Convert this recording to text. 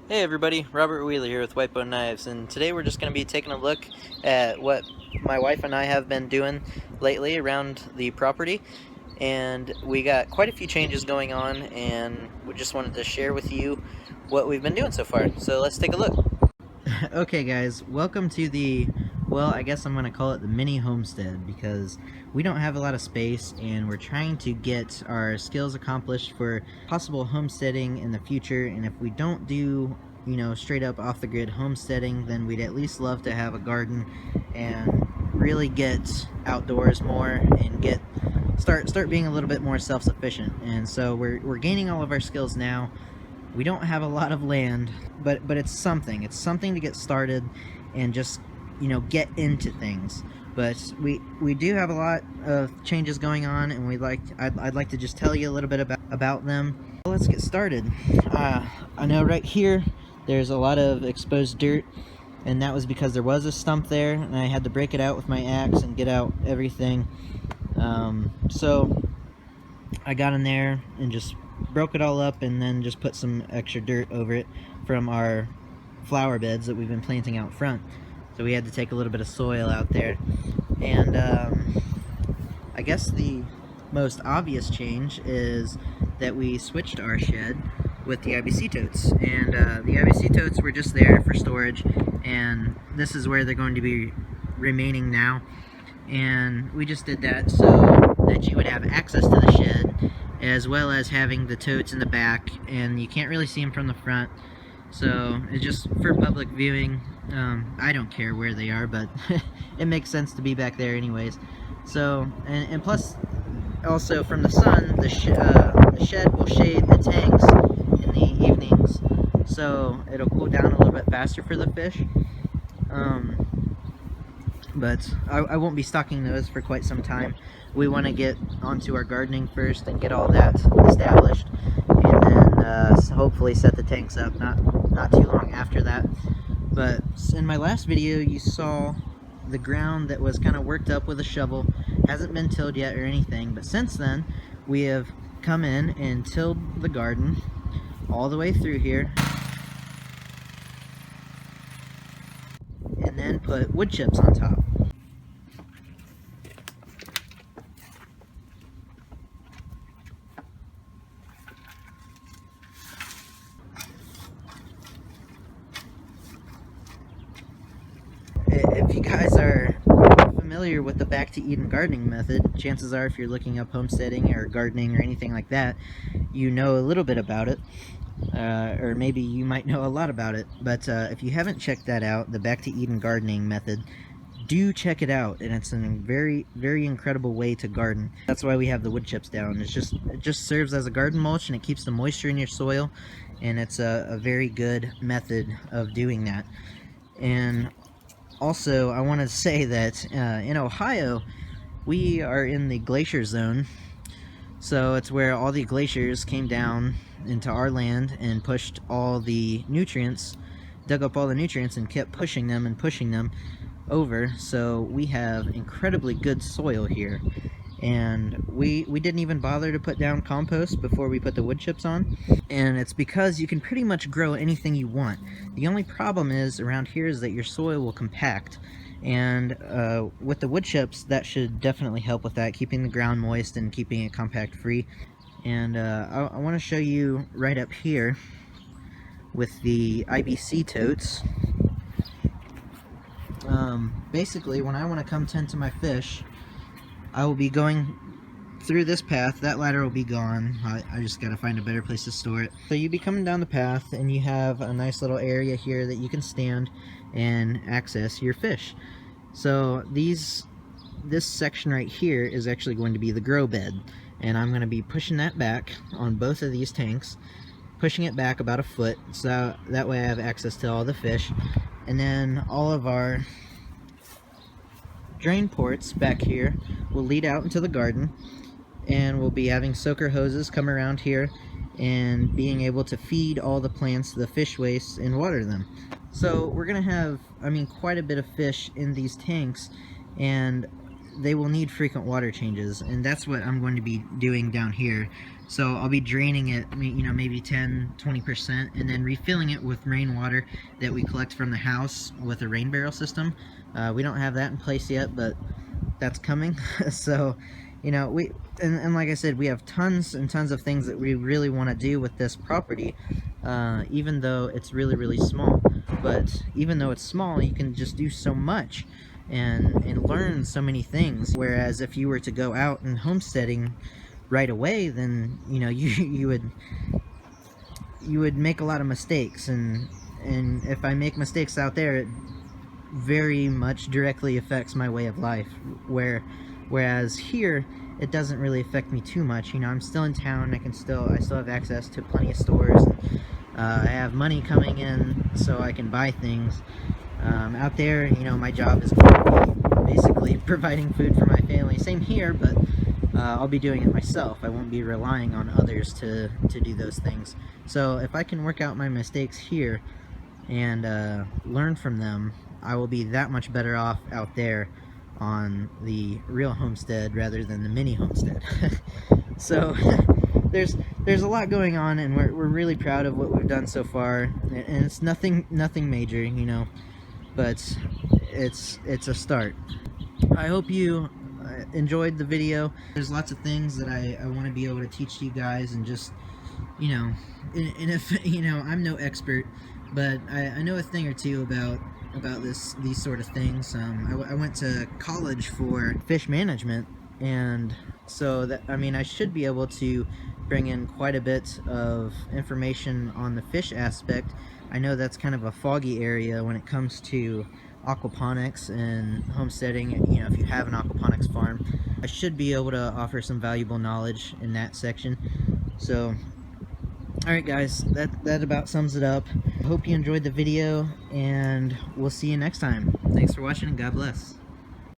Hey everybody, Robert Wheeler here with Whitebone Knives, and today we're just going to be taking a look at what my wife and I have been doing lately around the property. And we got quite a few changes going on, and we just wanted to share with you what we've been doing so far. So let's take a look. Okay guys, welcome to the, well, I guess I'm going to call it the mini homestead, because we don't have a lot of space and we're trying to get our skills accomplished for possible homesteading in the future. And if we don't do, straight up off the grid homesteading, then we'd at least love to have a garden and really get outdoors more and start being a little bit more self-sufficient. And so we're gaining all of our skills now. We don't have a lot of land, but it's something to get started and just get into things. But we do have a lot of changes going on, and I'd like to just tell you a little bit about them. Well, let's get started. I know right here there's a lot of exposed dirt, and that was because there was a stump there and I had to break it out with my axe and get out everything. So I got in there and just broke it all up, and then just put some extra dirt over it from our flower beds that we've been planting out front. So we had to take a little bit of soil out there. And I guess the most obvious change is that we switched our shed with the IBC totes. And the IBC totes were just there for storage, and this is where they're going to be remaining now. And we just did that so that you would have access to the shed, as well as having the totes in the back, and you can't really see them from the front. So it's just for public viewing. I don't care where they are, but it makes sense to be back there anyways. So, and plus, also from the sun, the shed will shade the tanks in the evenings, so it'll cool down a little bit faster for the fish. But I won't be stocking those for quite some time. We want to get onto our gardening first and get all that established, and then hopefully set the tanks up not too long after that. But in my last video you saw the ground that was kind of worked up with a shovel. Hasn't been tilled yet or anything, but since then we have come in and tilled the garden all the way through here, and then put wood chips on top. If you guys are familiar with the back to Eden gardening method, chances are if you're looking up homesteading or gardening or anything like that, you know a little bit about it, or maybe you might know a lot about it. But if you haven't checked that out, the back to Eden gardening method, do check it out, and it's a very, very incredible way to garden. That's why we have the wood chips down. It just serves as a garden mulch, and it keeps the moisture in your soil, and it's a very good method of doing that. And also, I want to say that in Ohio, we are in the glacier zone, so it's where all the glaciers came down into our land and pushed all the nutrients, dug up all the nutrients and kept pushing them over. So we have incredibly good soil here, and we didn't even bother to put down compost before we put the wood chips on. And it's because you can pretty much grow anything you want. The only problem is around here is that your soil will compact, and with the wood chips that should definitely help with that, keeping the ground moist and keeping it compact free. And I want to show you right up here with the IBC totes. Basically, when I want to come tend to my fish, I will be going through this path. That ladder will be gone. I just gotta find a better place to store it. So you be coming down the path, and you have a nice little area here that you can stand and access your fish. So this section right here is actually going to be the grow bed, and I'm going to be pushing that back on both of these tanks, pushing it back about a foot, so that way I have access to all the fish. And then all of our drain ports back here will lead out into the garden, and we'll be having soaker hoses come around here and being able to feed all the plants the fish waste and water them. So we're gonna have, quite a bit of fish in these tanks, and they will need frequent water changes, and that's what I'm going to be doing down here. So I'll be draining it, you know, maybe 10-20%, and then refilling it with rainwater that we collect from the house with a rain barrel system. We don't have that in place yet, but that's coming. So, you know, and like I said, we have tons and tons of things that we really want to do with this property, even though it's really small. But even though it's small, you can just do so much and learn so many things. Whereas if you were to go out and homesteading right away, then, you know, you would make a lot of mistakes, and if I make mistakes out there, it very much directly affects my way of life. Whereas here, it doesn't really affect me too much. You know, I'm still in town. I still have access to plenty of stores. I have money coming in, so I can buy things. Out there, you know, my job is going to be basically providing food for my family. Same here, but I'll be doing it myself. I won't be relying on others to do those things. So if I can work out my mistakes here and learn from them, I will be that much better off out there on the real homestead rather than the mini homestead. So there's a lot going on, and we're really proud of what we've done so far, and it's nothing major, you know, but it's a start. I hope you enjoyed the video. There's lots of things that I want to be able to teach you guys, and just, you know, and if, you know, I'm no expert, but I know a thing or two about these sort of things. I went to college for fish management, and so that, I mean, I should be able to bring in quite a bit of information on the fish aspect. I know that's kind of a foggy area when it comes to aquaponics and homesteading. You know, if you have an aquaponics farm, I should be able to offer some valuable knowledge in that section. So alright guys, that about sums it up. I hope you enjoyed the video, and we'll see you next time. Thanks for watching, and God bless.